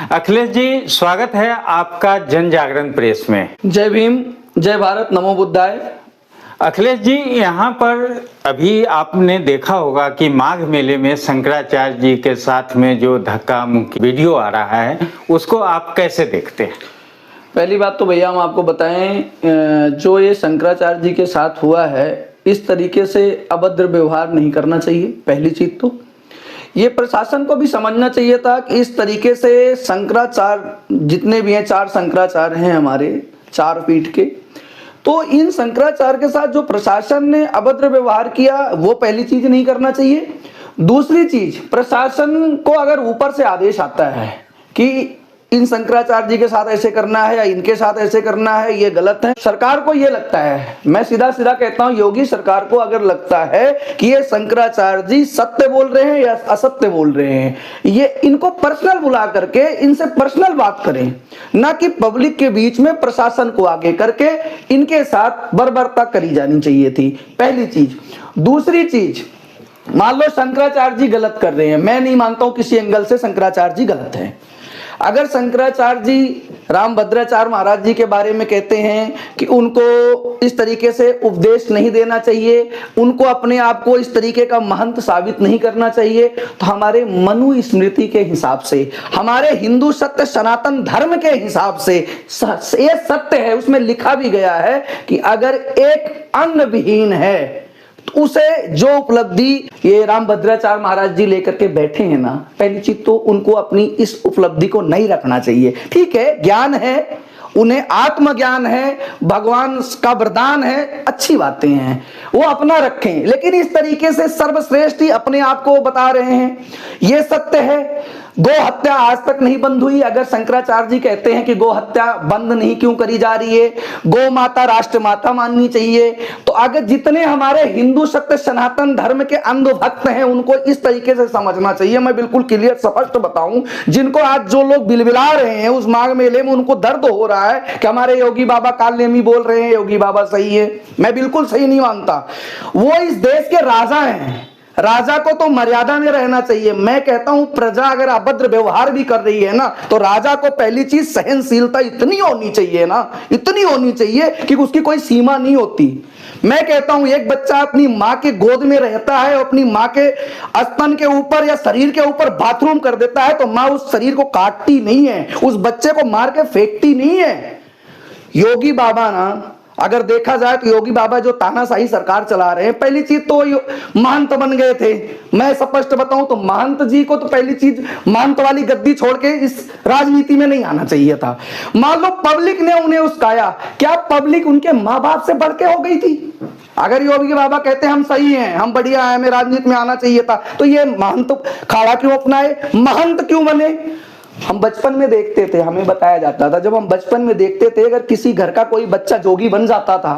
अखिलेश जी, स्वागत है आपका जन जागरण प्रेस में। जय भीम, जय भारत, नमो बुद्धाय। अखिलेश जी, यहाँ पर अभी आपने देखा होगा कि माघ मेले में शंकराचार्य जी के साथ में जो धक्का मुक्की वीडियो आ रहा है, उसको आप कैसे देखते हैं? पहली बात तो भैया हम आपको बताएं, जो ये शंकराचार्य जी के साथ हुआ है, इस तरीके से अभद्र व्यवहार नहीं करना चाहिए। पहली चीज तो ये प्रशासन को भी समझना चाहिए था कि इस तरीके से शंकराचार्य जितने भी हैं, 4 शंकराचार्य हैं हमारे 4 पीठ के, तो इन शंकराचार्य के साथ जो प्रशासन ने अभद्र व्यवहार किया वो पहली चीज नहीं करना चाहिए। दूसरी चीज, प्रशासन को अगर ऊपर से आदेश आता है कि इन शंकराचार्य जी के साथ ऐसे करना है या इनके साथ ऐसे करना है, ये गलत है। सरकार को ये लगता है, मैं सीधा सीधा कहता हूं, योगी सरकार को अगर लगता है कि ये शंकराचार्य जी सत्य बोल रहे हैं या असत्य बोल रहे हैं, ये इनको पर्सनल बुला करके इनसे पर्सनल बात करें, ना कि पब्लिक के बीच में प्रशासन को आगे करके इनके साथ बर्बरता करी जानी चाहिए थी। पहली चीज। दूसरी चीज, मान लो शंकराचार्य जी गलत कर रहे हैं, मैं नहीं मानता हूं किसी एंगल से शंकराचार्य जी गलत है। अगर शंकराचार्य जी रामभद्राचार्य महाराज जी के बारे में कहते हैं कि उनको इस तरीके से उपदेश नहीं देना चाहिए, उनको अपने आप को इस तरीके का महंत साबित नहीं करना चाहिए, तो हमारे मनुस्मृति के हिसाब से, हमारे हिंदू सत्य सनातन धर्म के हिसाब से ये सत्य है, उसमें लिखा भी गया है कि अगर एक अन्न विहीन है तो उसे जो उपलब्धि ये रामभद्राचार्य महाराज जी लेकर के बैठे हैं ना, पहली चीज तो उनको अपनी इस उपलब्धि को नहीं रखना चाहिए। ठीक है, ज्ञान है, उन्हें आत्मज्ञान है, भगवान का वरदान है, अच्छी बातें हैं, वो अपना रखें, लेकिन इस तरीके से सर्वश्रेष्ठ ही अपने आप को बता रहे हैं। ये सत्य है, गो हत्या आज तक नहीं बंद हुई। अगर शंकराचार्य जी कहते हैं कि गो हत्या बंद नहीं क्यों करी जा रही है, गो माता राष्ट्र माता माननी चाहिए, तो अगर जितने हमारे हिंदू सत्य सनातन धर्म के अंधभक्त हैं उनको इस तरीके से समझना चाहिए। मैं बिल्कुल क्लियर स्पष्ट बताऊं, जिनको आज जो लोग बिलबिला रहे हैं उस माघ मेले में, उनको दर्द हो रहा है कि हमारे योगी बाबा कालनेमी बोल रहे हैं योगी बाबा सही है, मैं बिल्कुल सही नहीं मानता। वो इस देश के राजा हैं, राजा को तो मर्यादा में रहना चाहिए। मैं कहता हूं प्रजा अगर अभद्र व्यवहार भी कर रही है ना, तो राजा को पहली चीज सहनशीलता इतनी होनी चाहिए ना, इतनी होनी चाहिए कि उसकी कोई सीमा नहीं होती। मैं कहता हूं एक बच्चा अपनी मां के गोद में रहता है और अपनी मां के स्तन के ऊपर या शरीर के ऊपर बाथरूम कर देता है, तो मां उस शरीर को काटती नहीं है, उस बच्चे को मार के फेंकती नहीं है। योगी बाबा ना, अगर देखा जाए तो योगी बाबा जो तानाशाही सरकार चला रहे हैं, पहली चीज तो महंत बन गए थे। मैं स्पष्ट बताऊं तो महंत जी को तो पहली चीज महंत वाली गद्दी छोड़ के इस राजनीति में नहीं आना चाहिए था। मान लो पब्लिक ने उन्हें उस्काया, क्या पब्लिक उनके माँ बाप से बढ़ के हो गई थी? अगर योगी बाबा कहते हैं हम सही हैं, हम बढ़िया हैं, हमें राजनीति में आना चाहिए था, तो ये महंत खाड़ा क्यों अपनाए, महंत क्यों बने? हम बचपन में देखते थे, हमें बताया जाता था, जब हम बचपन में देखते थे अगर किसी घर का कोई बच्चा जोगी बन जाता था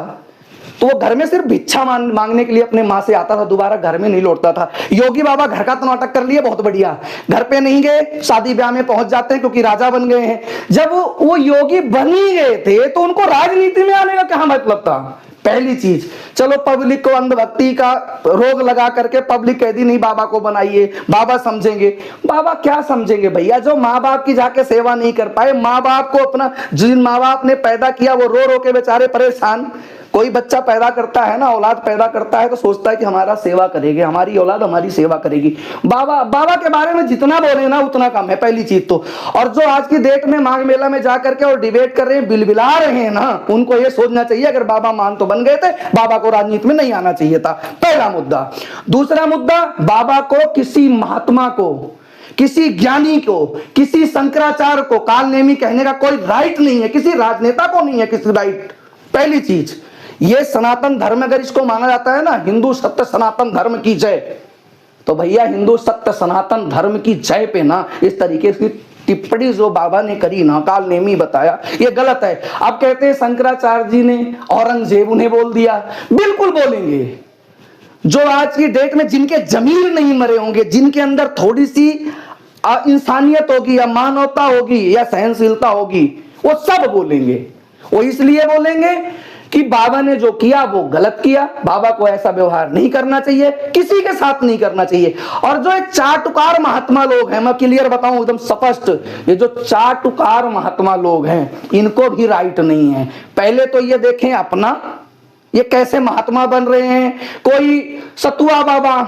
तो वो घर में सिर्फ भिक्षा मांगने के लिए अपने माँ से आता था, दोबारा घर में नहीं लौटता था। योगी बाबा घर का तो नाटक कर लिए, बहुत बढ़िया, घर पे नहीं गए, शादी ब्याह में पहुंच जाते हैं क्योंकि राजा बन गए हैं। जब वो योगी बन ही गए थे तो उनको राजनीति में आने का क्या मतलब था? पहली चीज, चलो पब्लिक को अंधभक्ति का रोग लगा करके पब्लिक कह दी नहीं बाबा को बनाइए, बाबा समझेंगे। बाबा क्या समझेंगे भैया, जो माँ बाप की जाके सेवा नहीं कर पाए, माँ बाप को अपना, जिन माँ बाप ने पैदा किया वो रो रो के बेचारे परेशान। कोई बच्चा पैदा करता है ना, औलाद पैदा करता है तो सोचता है कि हमारा सेवा करेगी, हमारी औलाद हमारी सेवा करेगी। बाबा के बारे में जितना बोले ना उतना कम है, पहली चीज तो। और जो आज की डेट में माघ मेला में जाकर के और डिबेट कर रहे हैं, बिलबिला रहे हैं ना, उनको ये सोचना चाहिए अगर बाबा मान तो बन गए थे, बाबा को राजनीति में नहीं आना चाहिए था। पहला मुद्दा। दूसरा मुद्दा, बाबा को किसी महात्मा को, किसी ज्ञानी को, किसी शंकराचार्य को कालनेमी कहने का कोई राइट नहीं है, किसी राजनेता को नहीं है किसी राइट। पहली चीज, ये सनातन धर्म अगर इसको माना जाता है ना, हिंदू सत्य सनातन धर्म की जय, तो भैया हिंदू सत्य सनातन धर्म की जय पे ना इस तरीके की टिप्पणी जो बाबा ने करी ना, कालनेमी बताया, ये गलत है। अब कहते हैं शंकराचार्य जी ने औरंगजेब उन्हें बोल दिया, बिल्कुल बोलेंगे। जो आज की डेट में जिनके जमीर नहीं मरे होंगे, जिनके अंदर थोड़ी सी इंसानियत होगी या मानवता होगी या सहनशीलता होगी, वो सब बोलेंगे। वो इसलिए बोलेंगे कि बाबा ने जो किया वो गलत किया, बाबा को ऐसा व्यवहार नहीं करना चाहिए, किसी के साथ नहीं करना चाहिए। और जो ये चाटुकार महात्मा लोग हैं, मैं क्लियर बताऊं एकदम स्पष्ट, ये जो चाटुकार महात्मा लोग हैं इनको भी राइट नहीं है। पहले तो ये देखें अपना, ये कैसे महात्मा बन रहे हैं। कोई सतुआ बाबा,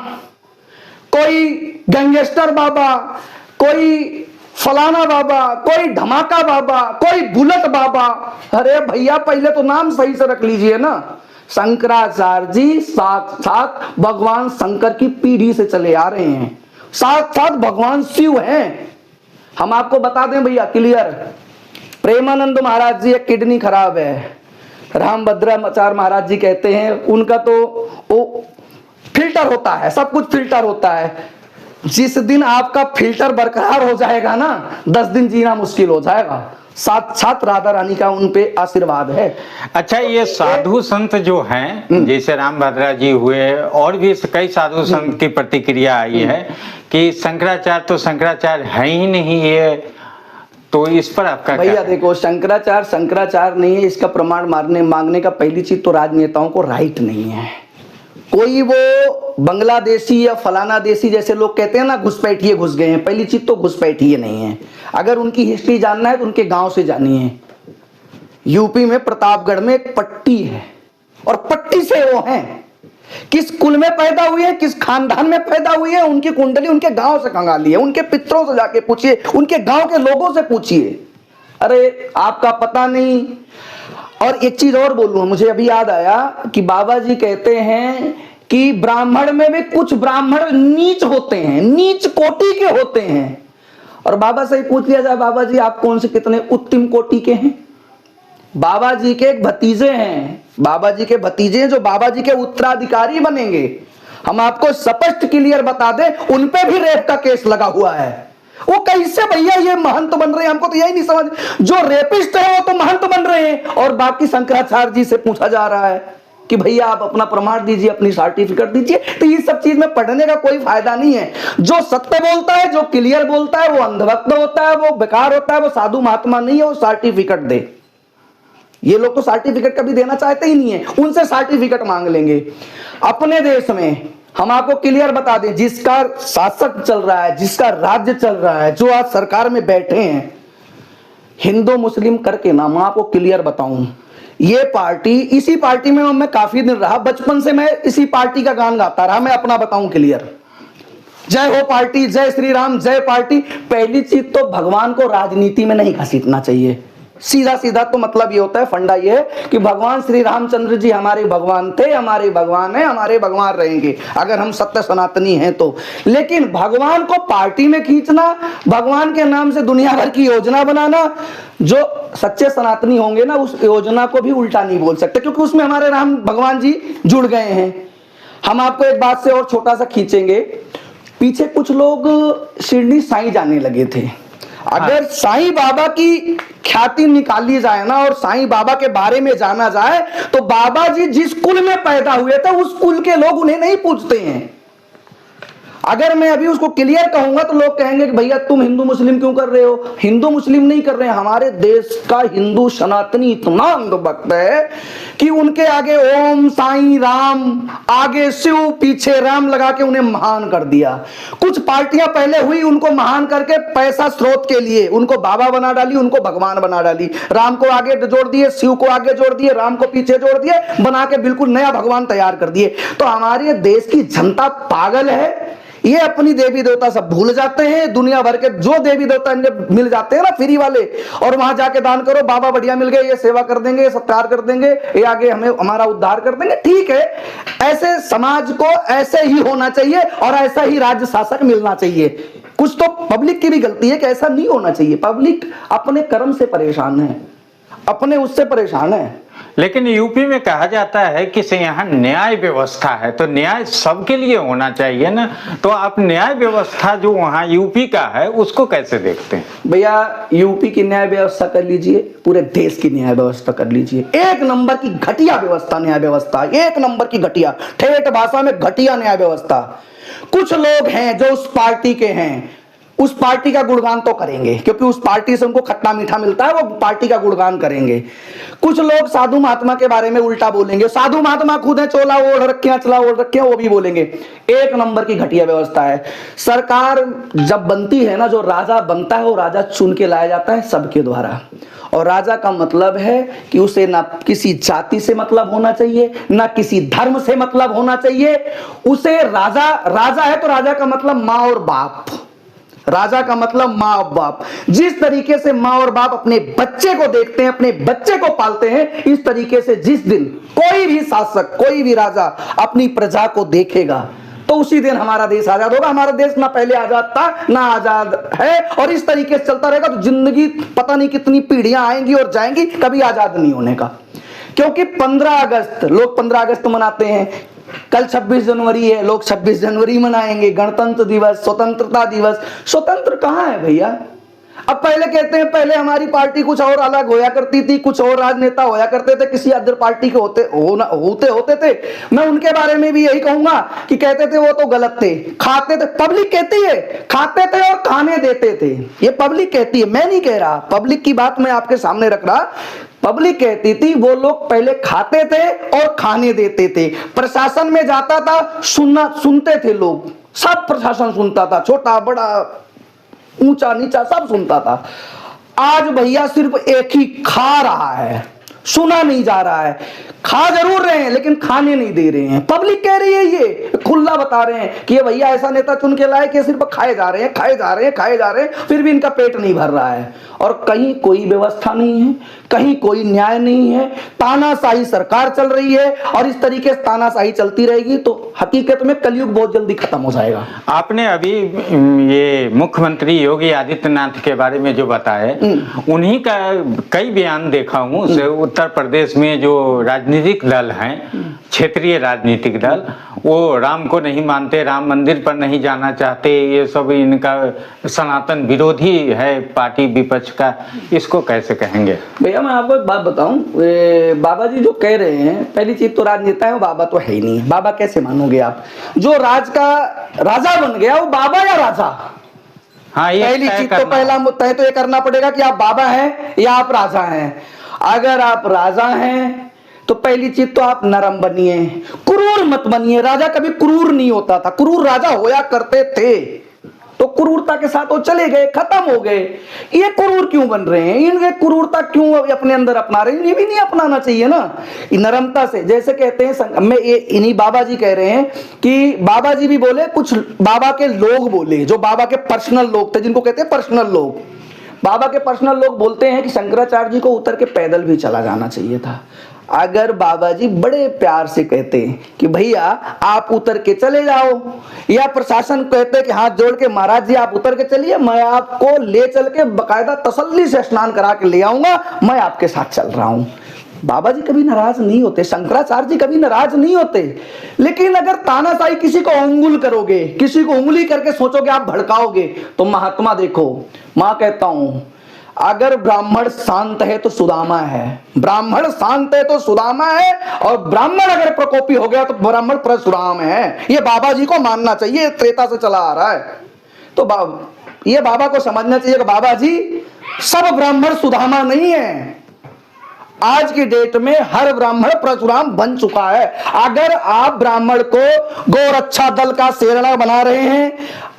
कोई गैंगस्टर बाबा, कोई फलाना बाबा, कोई धमाका बाबा, कोई बुलेट बाबा। अरे भैया पहले तो नाम सही से रख लीजिए ना। शंकराचार्य जी साक्षात भगवान शंकर की पीढ़ी से चले आ रहे हैं, साक्षात भगवान शिव हैं। हम आपको बता दें भैया क्लियर, प्रेमानंद महाराज जी एक किडनी खराब है, रामभद्राचार्य महाराज जी कहते हैं उनका तो वो फिल्टर होता है, सब कुछ फिल्टर होता है। जिस दिन आपका फिल्टर बरकरार हो जाएगा ना, 10 दिन जीना मुश्किल हो जाएगा। साक्षात राधा रानी का उन पे आशीर्वाद है। अच्छा, ये साधु संत जो हैं, जैसे रामभद्रा जी हुए और भी कई साधु संत की प्रतिक्रिया आई है कि शंकराचार्य तो शंकराचार्य है ही नहीं, ये तो इस पर आपका भैया देखो, शंकराचार्य नहीं है, इसका प्रमाण मांगने का पहली चीज तो राजनेताओं को राइट नहीं है। कोई वो बांग्लादेशी या फलाना देशी जैसे लोग कहते हैं ना, घुसपैठिए घुस गए हैं, पहली चीज तो घुसपैठिए नहीं है। अगर उनकी हिस्ट्री जानना है तो उनके गांव से जानिए। यूपी में प्रतापगढ़ में एक पट्टी है, और पट्टी से वो हैं, किस कुल में पैदा हुए हैं, किस खानदान में पैदा हुए हैं, उनकी कुंडली उनके गांव से खंगाली है। उनके पितरों से जाके पूछिए, उनके गांव के लोगों से पूछिए। अरे आपका पता नहीं। और एक चीज और बोलूं, मुझे अभी याद आया कि बाबा जी कहते हैं कि ब्राह्मण में भी कुछ ब्राह्मण नीच होते हैं, नीच कोटि के होते हैं। और बाबा से ही पूछ लिया जाए, बाबा जी आप कौन से कितने उत्तम कोटि के हैं? बाबा जी के एक भतीजे हैं, बाबा जी के भतीजे जो बाबा जी के उत्तराधिकारी बनेंगे। हम आपको स्पष्ट क्लियर बता दें, उनपे भी रेप का केस लगा हुआ है। वो कैसे भैया ये महंत बन रहे हैं, हमको तो यही नहीं समझ। जो रेपिस्ट है वो तो महंत बन रहे हैं, और बाकी शंकराचार्य जी से पूछा जा रहा है कि भैया आप अपना प्रमाण दीजिए, अपनी सर्टिफिकेट दीजिए। तो ये सब चीज में पढ़ने का कोई फायदा नहीं है। जो सत्य बोलता है, जो क्लियर बोलता है, वो अंधभक्त होता है, वो बेकार होता है, वो साधु महात्मा नहीं है, वो सर्टिफिकेट दे। ये लोग तो सर्टिफिकेट कभी देना चाहते ही नहीं है, उनसे सर्टिफिकेट मांग लेंगे। अपने देश में हम आपको क्लियर बता दें, जिसका शासक चल रहा है, जिसका राज्य चल रहा है, जो आज सरकार में बैठे हैं, हिंदू मुस्लिम करके ना, मैं आपको क्लियर बताऊं, ये पार्टी, इसी पार्टी में मैं काफी दिन रहा, बचपन से मैं इसी पार्टी का गान गाता रहा। मैं अपना बताऊं क्लियर, जय हो पार्टी, जय श्री राम, जय पार्टी। पहली चीज तो भगवान को राजनीति में नहीं घसीटना चाहिए। सीधा सीधा तो मतलब ये होता है, फंडा ये है कि भगवान श्री रामचंद्र जी हमारे भगवान थे, हमारे भगवान है, हमारे भगवान रहेंगे, अगर हम सत्य सनातनी हैं तो। लेकिन भगवान को पार्टी में खींचना, भगवान के नाम से दुनिया भर की योजना बनाना, जो सच्चे सनातनी होंगे ना, उस योजना को भी उल्टा नहीं बोल सकते, क्योंकि उसमें हमारे राम भगवान जी जुड़ गए हैं। हम आपको एक बात से और छोटा सा खींचेंगे, पीछे कुछ लोग शिरडी साईं जाने लगे थे। अगर साईं बाबा की ख्याति निकाली जाए ना, और साईं बाबा के बारे में जाना जाए, तो बाबा जी जिस कुल में पैदा हुए थे उस कुल के लोग उन्हें नहीं पूछते हैं। अगर मैं अभी उसको क्लियर कहूंगा तो लोग कहेंगे कि भैया तुम हिंदू मुस्लिम क्यों कर रहे हो? हिंदू मुस्लिम नहीं कर रहे हैं, हमारे देश का हिंदू सनातनी इतना अंधभक्त है कि उनके आगे ओम साईं राम, आगे शिव, पीछे राम लगा के उन्हें महान कर दिया। कुछ पार्टियां पहले हुई, उनको महान करके पैसा स्रोत के लिए उनको बाबा बना डाली, उनको भगवान बना डाली। राम को आगे जोड़ दिए, शिव को आगे जोड़ दिए, राम को पीछे जोड़ दिए, बना के बिल्कुल नया भगवान तैयार कर दिए। तो हमारे देश की जनता पागल है, ये अपनी देवी देवता सब भूल जाते हैं। दुनिया भर के जो देवी देवता मिल जाते हैं ना फ्री वाले, और वहां जाके दान करो, बाबा बढ़िया मिल गए, ये सेवा कर देंगे, ये सत्कार कर देंगे, ये आगे हमें हमारा उद्धार कर देंगे। ठीक है, ऐसे समाज को ऐसे ही होना चाहिए और ऐसा ही राज्य शासक मिलना चाहिए। कुछ तो पब्लिक की भी गलती है कि ऐसा नहीं होना चाहिए। पब्लिक अपने कर्म से परेशान है, अपने उससे परेशान है। लेकिन यूपी में कहा जाता है कि यहाँ न्याय व्यवस्था है, तो न्याय सबके लिए होना चाहिए ना। तो आप न्याय व्यवस्था जो वहाँ यूपी का है उसको कैसे देखते हैं? भैया यूपी की न्याय व्यवस्था कर लीजिए, पूरे देश की न्याय व्यवस्था कर लीजिए। एक नंबर की घटिया व्यवस्था, न्याय व्यवस्था एक नंबर की घटिया, ठेठ भाषा में घटिया न्याय व्यवस्था। कुछ लोग हैं जो उस पार्टी के हैं, उस पार्टी का गुणगान तो करेंगे, क्योंकि उस पार्टी से उनको खट्टा मीठा मिलता है, वो पार्टी का गुणगान करेंगे। कुछ लोग साधु महात्मा के बारे में उल्टा बोलेंगे, साधु महात्मा खुद है, चोला ओढ़ रखे हैं, चला ओढ़ रखे हैं, वो भी बोलेंगे। एक नंबर की घटिया व्यवस्था है। सरकार जब बनती है ना, जो राजा बनता है वो राजा चुन के लाया जाता है सबके द्वारा, और राजा का मतलब है कि उसे ना किसी जाति से मतलब होना चाहिए, ना किसी धर्म से मतलब होना चाहिए। उसे राजा है तो राजा का मतलब माँ और बाप, राजा का मतलब माँ और बाप। जिस तरीके से माँ और बाप अपने बच्चे को देखते हैं, अपने बच्चे को पालते हैं, इस तरीके से जिस दिन कोई भी शासक, कोई भी राजा अपनी प्रजा को देखेगा तो उसी दिन हमारा देश आजाद होगा। हमारा देश ना पहले आजाद था ना आजाद है, और इस तरीके से चलता रहेगा तो जिंदगी पता नहीं कितनी पीढ़ियां आएंगी और जाएंगी, कभी आजाद नहीं होने का। क्योंकि 15 अगस्त, लोग 15 अगस्त मनाते हैं, कल 26 जनवरी है, लोग 26 जनवरी मनाएंगे, गणतंत्र दिवस, स्वतंत्रता दिवस। स्वतंत्र कहां है भैया? अब पहले कहते हैं पहले हमारी पार्टी कुछ और अलग होया करती थी, कुछ और राजनेता होया करते थे, किसी अदर पार्टी के होते थे। मैं उनके बारे में भी यही कहूंगा कि कहते थे वो तो गलत थे, खाते थे, पब्लिक कहती है खाते थे और खाने देते थे, ये पब्लिक कहती है, मैं नहीं कह रहा, पब्लिक की बात मैं आपके सामने रख रहा। पब्लिक कहती थी वो लोग पहले खाते थे और खाने देते थे, प्रशासन में जाता था, सुनते थे लोग, सब प्रशासन सुनता था, छोटा बड़ा ऊंचा नीचा सब सुनता था। आज भैया सिर्फ एक ही खा रहा है, सुना नहीं जा रहा है। खा जरूर रहे हैं लेकिन खाने नहीं दे रहे हैं। पब्लिक कह रही है, ये खुला बता रहे हैं कि ये भैया ऐसा नेता चुन के लाए कि सिर्फ खाए जा रहे हैं, खाए जा रहे हैं, खाए जा रहे हैं, फिर भी इनका पेट नहीं भर रहा है। और कहीं कोई व्यवस्था नहीं है, कहीं कोई न्याय नहीं है, तानाशाही सरकार चल रही है, और इस तरीके से तानाशाही चलती रहेगी तो हकीकत में कलयुग बहुत जल्दी खत्म हो जाएगा। आपने अभी ये मुख्यमंत्री योगी आदित्यनाथ के बारे में जो बताया, उन्हीं का कई बयान देखा हूँ। उत्तर प्रदेश में जो राजनीतिक दल हैं, क्षेत्रीय राजनीतिक दल, वो राम को नहीं मानते, राम मंदिर पर नहीं जाना चाहते, ये सब इनका सनातन विरोधी है पार्टी विपक्ष का, इसको कैसे कहेंगे? भैया मैं आपको एक बात बताऊं, बाबा जी जो कह रहे हैं, पहली चीज तो राजनेता है, वो बाबा तो है ही नहीं। बाबा कैसे मानोगे आप? जो राज का राजा बन गया वो बाबा या राजा? हाँ, ये पहली चीज तो पहला तय तो ये करना पड़ेगा कि आप बाबा हैं या आप राजा हैं। अगर आप राजा हैं तो पहली चीज तो आप नरम बनिए, क्रूर मत बनिए। राजा कभी क्रूर नहीं होता था, क्रूर राजा होया करते थे तो क्रूरता के साथ वो चले गए, खत्म हो गए। ये क्रूर क्यों बन रहे हैं? इनके क्रूरता क्यों अपने अंदर अपना रहे हैं? ये भी नहीं अपनाना चाहिए ना, नरमता से। जैसे कहते हैं, मैं ये इन्हीं बाबा जी कह रहे हैं कि बाबा जी भी बोले, कुछ बाबा के लोग बोले, जो बाबा के पर्सनल लोग थे, जिनको कहते हैं पर्सनल लोग, बाबा के पर्सनल लोग बोलते हैं कि शंकराचार्य जी को उतर के पैदल भी चला जाना चाहिए था। अगर बाबा जी बड़े प्यार से कहते हैं कि भैया आप उतर के चले जाओ, या प्रशासन कहते हैं कि हाथ जोड़ के महाराज जी आप उतर के चलिए, मैं आपको ले चल के बकायदा तसल्ली से स्नान करा के ले आऊंगा, मैं आपके साथ चल रहा हूं। बाबा जी कभी नाराज नहीं होते, शंकराचार्य जी कभी नाराज नहीं होते। लेकिन अगर तानाशाही किसी को उंगुल करोगे, किसी को उंगली करके सोचोगे आप भड़काओगे, तो महात्मा देखो, मां कहता हूं, अगर ब्राह्मण शांत है तो सुदामा है, ब्राह्मण शांत है तो सुदामा है, और ब्राह्मण अगर प्रकोपी हो गया तो ब्राह्मण परशुराम है। ये बाबा जी को मानना चाहिए, त्रेता से चला आ रहा है। तो ये बाबा को समझना चाहिए कि बाबा जी सब ब्राह्मण सुदामा नहीं है। आज की डेट में हर ब्राह्मण परशुराम बन चुका है। अगर आप ब्राह्मण को गोरक्षा दल का सेना बना रहे हैं,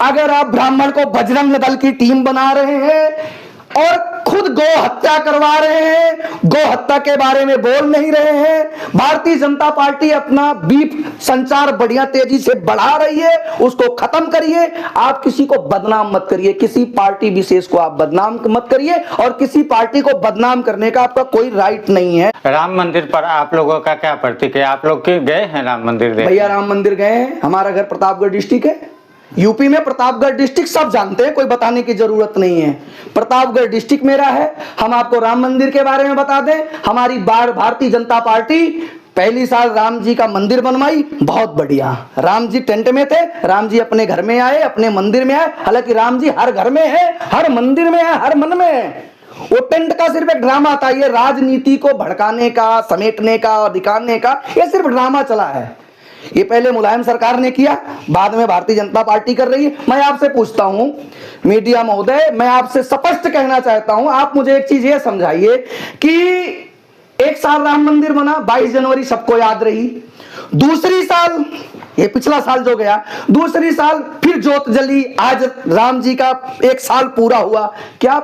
अगर आप ब्राह्मण को बजरंग दल की टीम बना रहे हैं और खुद गौ हत्या करवा रहे हैं, गौ हत्या के बारे में बोल नहीं रहे हैं, भारतीय जनता पार्टी अपना बीफ संचार बढ़िया तेजी से बढ़ा रही है, उसको खत्म करिए। आप किसी को बदनाम मत करिए, किसी पार्टी विशेष को आप बदनाम मत करिए, और किसी पार्टी को बदनाम करने का आपका कोई राइट नहीं है। राम मंदिर पर आप लोगों का क्या प्रतिक्रिया? आप लोग गए हैं राम मंदिर? भैया राम मंदिर गए हैं, हमारा घर प्रतापगढ़ डिस्ट्रिक्ट है, यूपी में प्रतापगढ़ डिस्ट्रिक्ट सब जानते हैं, कोई बताने की जरूरत नहीं है। प्रतापगढ़ डिस्ट्रिक्ट मेरा है। हम आपको राम मंदिर के बारे में बता दें, हमारी भारतीय जनता पार्टी पहली साल राम जी का मंदिर बनवाई, बहुत बढ़िया। राम जी टेंट में थे, राम जी अपने घर में आए, अपने मंदिर में आए। हालांकि राम जी हर घर में है, हर मंदिर में है, हर मन में है। वो टेंट का सिर्फ एक ड्रामा था, ये राजनीति को भड़काने का, समेटने का और दिखाने का, ये सिर्फ ड्रामा चला है। ये पहले मुलायम सरकार ने किया, बाद में भारतीय जनता पार्टी कर रही है। मैं आपसे पूछता हूं मीडिया महोदय, मैं आपसे स्पष्ट कहना चाहता हूं, आप मुझे एक चीज ये समझाइए कि एक साल राम मंदिर बना, 22 जनवरी सबको याद रही, दूसरी साल ये पिछला साल जो गया, दूसरी साल फिर जोत जली, आज राम जी का 1 साल पूरा हुआ। क्या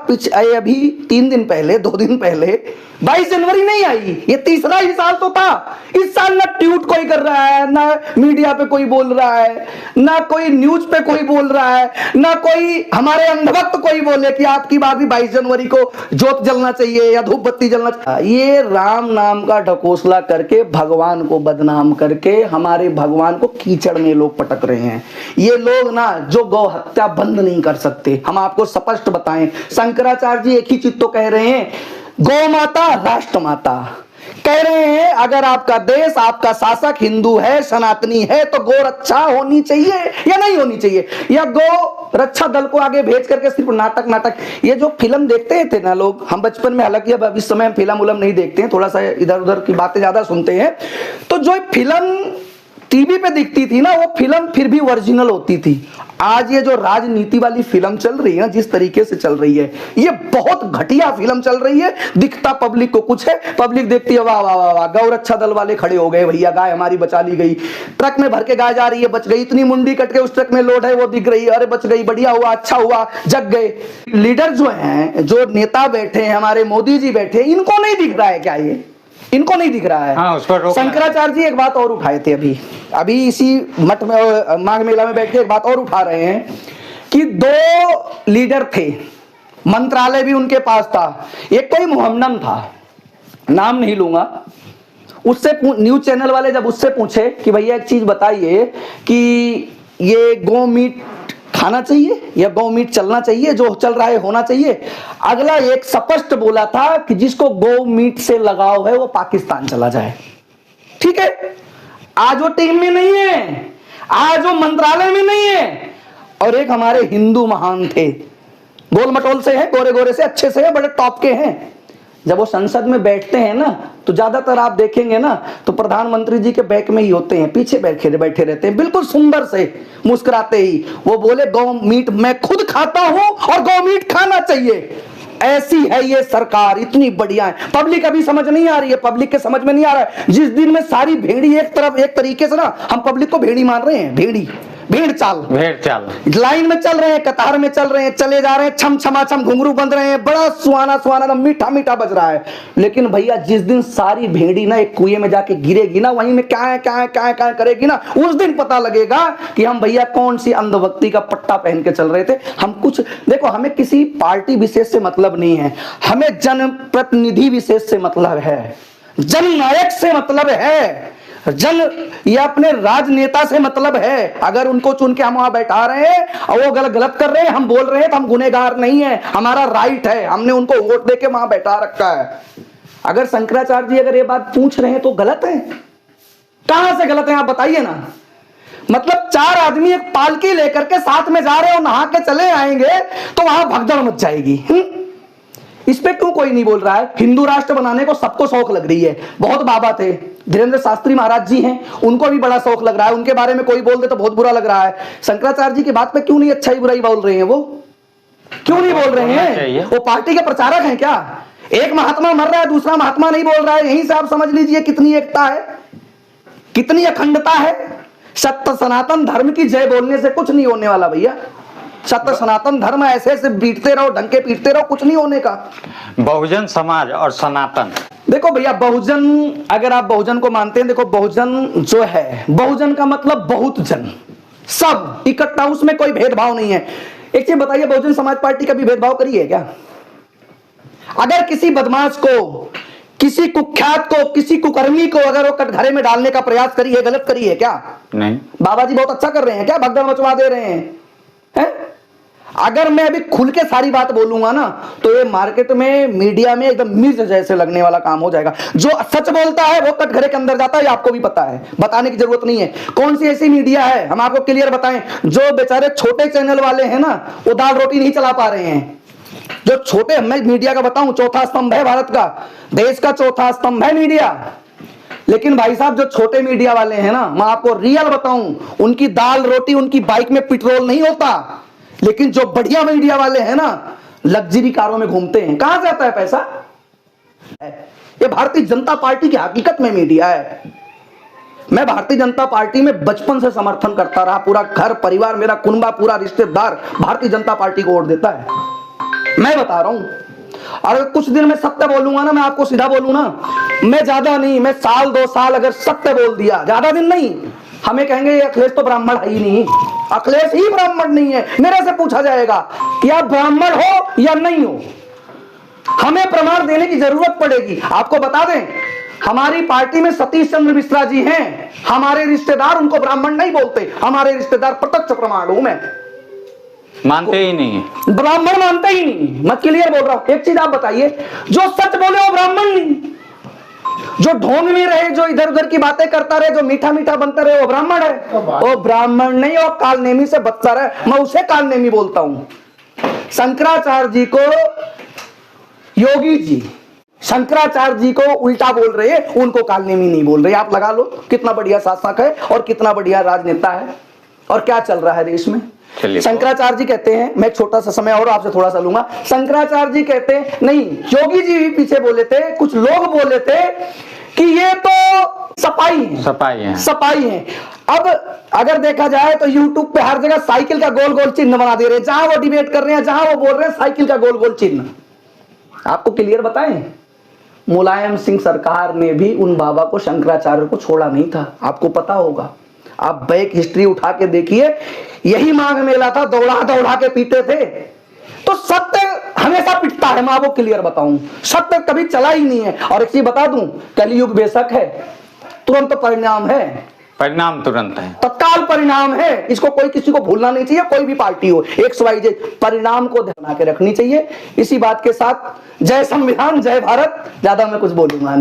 अभी 3 दिन पहले 2 दिन पहले 22 जनवरी नहीं आई? ये तीसरा ही साल तो था। इस साल ना ट्वीट कोई कर रहा है, ना मीडिया पे कोई बोल रहा है, ना कोई न्यूज पे कोई बोल रहा है, ना कोई हमारे अंधभक्त कोई बोले कि आपकी बात भी 22 जनवरी को जोत जलना चाहिए या धूप बत्ती जलना चाहिए। ये राम नाम का ढकोसला करके, भगवान को बदनाम करके हमारे भगवान को कीचड़ में लोग पटक रहे हैं। ये लोग ना जो गौ हत्या बंद नहीं कर सकते, हम आपको स्पष्ट बताएं, शंकराचार्य जी एक ही चीज तो कह रहे हैं, गौ माता राष्ट्र माता। कह रहे हैं अगर आपका देश, आपका शासक हिंदू है, सनातनी है, तो गौ रक्षा होनी चाहिए या नहीं होनी चाहिए, या गौ रक्षा दल को आगे भेज करके सिर्फ नाटक ये जो फिल्म देखते थे ना लोग, हम बचपन में, हालांकि अब इस समय हम फिल्म नहीं देखते हैं, थोड़ा सा इधर उधर की बातें ज्यादा सुनते हैं, तो जो फिल्म टीवी पे दिखती थी ना, वो फिल्म फिर भी ओरिजिनल होती थी। आज ये जो राजनीति वाली फिल्म चल रही है ना, जिस तरीके से चल रही है, ये बहुत घटिया फिल्म चल रही है। दिखता पब्लिक को कुछ है, पब्लिक देखती है वाह वाह वाह वाह, गौ रक्षा दल वाले खड़े हो गए, भैया गाय हमारी बचा ली गई, ट्रक में भर के गाय जा रही है, बच गई, इतनी मुंडी कट के उस ट्रक में लोड है वो दिख रही है, अरे बच गई, बढ़िया हुआ, अच्छा हुआ, जग गए। लीडर जो हैं, जो नेता बैठे हैं, हमारे मोदी जी बैठे, इनको नहीं दिख रहा है क्या? ये इनको नहीं दिख रहा है। हाँ, उस पर शंकराचार्य जी एक बात और उठाए थे अभी इसी मठ में, माघ मेला में बैठ के एक बात और उठा रहे हैं कि 2 लीडर थे, मंत्रालय भी उनके पास था, एक कोई मोहम्मदन था, नाम नहीं लूंगा, उससे न्यूज चैनल वाले जब उससे पूछे कि भैया एक चीज बताइए कि ये गौ मीट खाना चाहिए या गौ मीट चलना चाहिए, जो चल रहा है होना चाहिए, अगला एक स्पष्ट बोला था कि जिसको गौ मीट से लगाव है वो पाकिस्तान चला जाए। ठीक है, आज वो टीम में नहीं है, आज वो मंत्रालय में नहीं है। और एक हमारे हिंदू महान थे, गोल मटोल से हैं, गोरे गोरे से, अच्छे से हैं, बड़े टॉप के हैं, जब वो संसद में बैठते हैं ना, तो ज्यादातर आप देखेंगे ना, तो प्रधानमंत्री जी के बैक में ही होते हैं, पीछे बैठे रहते हैं, बिल्कुल सुंदर से मुस्कुराते ही वो बोले गौ मीट मैं खुद खाता हूं और गौ मीट खाना चाहिए। ऐसी है ये सरकार, इतनी बढ़िया है। पब्लिक अभी समझ नहीं आ रही है, पब्लिक के समझ में नहीं आ रहा है। जिस दिन में सारी भेड़ी एक तरफ, एक तरीके से ना, हम पब्लिक को भेड़ी मान रहे हैं, भेड़ चाल लाइन में चल रहे हैं, कतार में चल रहे हैं, चले जा रहे हैं, छम छमा छम घुंघरू बंध रहे हैं, बड़ा सुहाना मीठा मीठा बज रहा है। लेकिन भैया जिस दिन सारी भेड़ी ना एक कुएं में जाके गिरेगी ना, वहीं में क्या करेगी ना, उस दिन पता लगेगा कि हम भैया कौन सी अंधभक्ति का पट्टा पहन के चल रहे थे। हम कुछ देखो, हमें किसी पार्टी विशेष से मतलब नहीं है, हमें जनप्रतिनिधि विशेष से मतलब है, जननायक से मतलब है, या अपने राजनेता से मतलब है। अगर उनको चुन के हम वहां बैठा रहे हैं और वो गलत कर रहे हैं, हम बोल रहे हैं, तो हम गुनहगार नहीं है, हमारा राइट है, हमने उनको वोट देके वहां बैठा रखा है। अगर शंकराचार्य जी अगर ये बात पूछ रहे हैं तो गलत है, कहां से गलत है आप बताइए ना। मतलब 4 आदमी एक पालकी लेकर के साथ में जा रहे हो, नहा के चले आएंगे तो वहां भगदड़ मच जाएगी। इस पे क्यों कोई नहीं बोल रहा है? हिंदू राष्ट्र बनाने को सबको शौक लग रही है। बहुत बाबा थे, धीरेन्द्र शास्त्री महाराज जी हैं, उनको भी बड़ा शौक लग रहा है, उनके बारे में कोई बोल दे तो बहुत बुरा लग रहा है। शंकराचार्य जी की बात पे क्यों नहीं अच्छाई बुराई बोल रहे हैं? वो क्यों नहीं बोल रहे हैं? वो पार्टी के प्रचारक हैं क्या? एक महात्मा मर रहा है, दूसरा महात्मा नहीं बोल रहा है। यहीं से आप समझ लीजिए कितनी एकता है, कितनी अखंडता है। सत्य सनातन धर्म की जय बोलने से कुछ नहीं होने वाला भैया। सत्य सनातन धर्म ऐसे ऐसे बीटते रहो, डंके पीटते रहो, कुछ नहीं होने का। बहुजन समाज और सनातन, देखो भैया बहुजन, अगर आप बहुजन को मानते हैं, देखो बहुजन जो है, बहुजन का मतलब बहुत जन, सब इकट्ठा, उसमें कोई भेदभाव नहीं है। एक चीज बताइए, बहुजन समाज पार्टी कभी भेदभाव करी है क्या? अगर किसी बदमाश को, किसी कुख्यात को, किसी कुकर्मी को अगर वो कटघरे में डालने का प्रयास करी है, गलत करी है क्या? नहीं। बाबा जी बहुत अच्छा कर रहे हैं क्या? भगदड़ मचवा दे रहे हैं, हैं? अगर मैं अभी खुल के सारी बात बोलूंगा ना, तो ये मार्केट में, मीडिया में एकदम मिर्च जैसे लगने वाला काम हो जाएगा। जो सच बोलता है वो कटघरे के अंदर जाता है, आपको भी पता है, बताने की जरूरत नहीं है। कौन सी ऐसी मीडिया है, हम आपको क्लियर बताएं, जो बेचारे छोटे चैनल वाले हैं ना, वो दाल रोटी नहीं चला पा रहे हैं। जो छोटे, मैं मीडिया का बताऊं, चौथा स्तंभ है भारत का, देश का चौथा स्तंभ है मीडिया, लेकिन भाई साहब जो छोटे मीडिया वाले हैं ना, मैं आपको रियल बताऊं, उनकी दाल रोटी, उनकी बाइक में पेट्रोल नहीं होता। लेकिन जो बढ़िया मीडिया वाले हैं ना, लग्जरी कारों में घूमते हैं। कहां से आता है पैसा? ये भारतीय जनता पार्टी की हकीकत में मीडिया है। मैं भारतीय जनता पार्टी में बचपन से समर्थन करता रहा। पूरा घर परिवार, मेरा कुनबा, पूरा रिश्तेदार भारतीय जनता पार्टी को वोट देता है। मैं बता रहा हूं, और अगर कुछ दिन में सत्य बोलूंगा ना, मैं आपको सीधा बोलूं ना, मैं ज्यादा नहीं, मैं साल 2 साल अगर सत्य बोल दिया, ज्यादा दिन नहीं, हमें कहेंगे ये अखिलेश तो ब्राह्मण है ही नहीं, अखिलेश ही ब्राह्मण नहीं है। मेरे से पूछा जाएगा कि आप ब्राह्मण हो या नहीं हो, हमें प्रमाण देने की जरूरत पड़ेगी। आपको बता दें, हमारी पार्टी में सतीश चंद्र मिश्रा जी हैं, हमारे रिश्तेदार उनको ब्राह्मण नहीं बोलते। हमारे रिश्तेदार प्रत्यक्ष प्रमाण हूं मैं, मानते ही नहीं है, ब्राह्मण मानते ही नहीं। मैं क्लियर बोल रहा हूं। एक चीज आप बताइए, जो सच बोले वो ब्राह्मण नहीं, जो ढोंग में रहे, जो इधर उधर की बातें करता रहे, जो मीठा मीठा बनता रहे, वो ब्राह्मण है। वो ब्राह्मण नहीं, और कालनेमी से बदतर है। मैं उसे कालनेमी बोलता हूं। शंकराचार्य जी को योगी जी शंकराचार्य जी को उल्टा बोल रहे हैं, उनको कालनेमी नहीं बोल रहे। आप लगा लो कितना बढ़िया शासक है और कितना बढ़िया राजनेता है, और क्या चल रहा है देश में। शंकराचार्य जी कहते हैं, मैं छोटा सा समय और आपसे थोड़ा सा लूंगा। शंकराचार्य जी कहते हैं, नहीं, योगी जी भी पीछे बोले थे, कुछ लोग बोले थे कि ये तो सपाई है, सपाई है। अब अगर देखा जाए तो यूट्यूब पे हर जगह साइकिल का गोल गोल चिन्ह बना दे रहे हैं। जहां वो डिबेट कर रहे हैं, जहां वो बोल रहे हैं, साइकिल का गोल गोल चिन्ह। आपको क्लियर बताएं, मुलायम सिंह सरकार ने भी उन बाबा को, शंकराचार्य को छोड़ा नहीं था। आपको पता होगा, आप बैक हिस्ट्री उठा के देखिए, यही माघ मेला था, दौड़ा दौड़ा के पीटे थे। तो सत्य हमेशा पिटता है। मैं आपको क्लियर बताऊं, सत्य कभी चला ही नहीं है। और एक चीज बता दूं, कलयुग बेशक है, तुरंत परिणाम है, परिणाम तुरंत है, तत्काल परिणाम है। इसको कोई किसी को भूलना नहीं चाहिए, कोई भी पार्टी हो, XYZ, परिणाम को ध्यान के रखनी चाहिए। इसी बात के साथ जय संविधान, जय भारत। ज्यादा मैं कुछ बोलूंगा नहीं।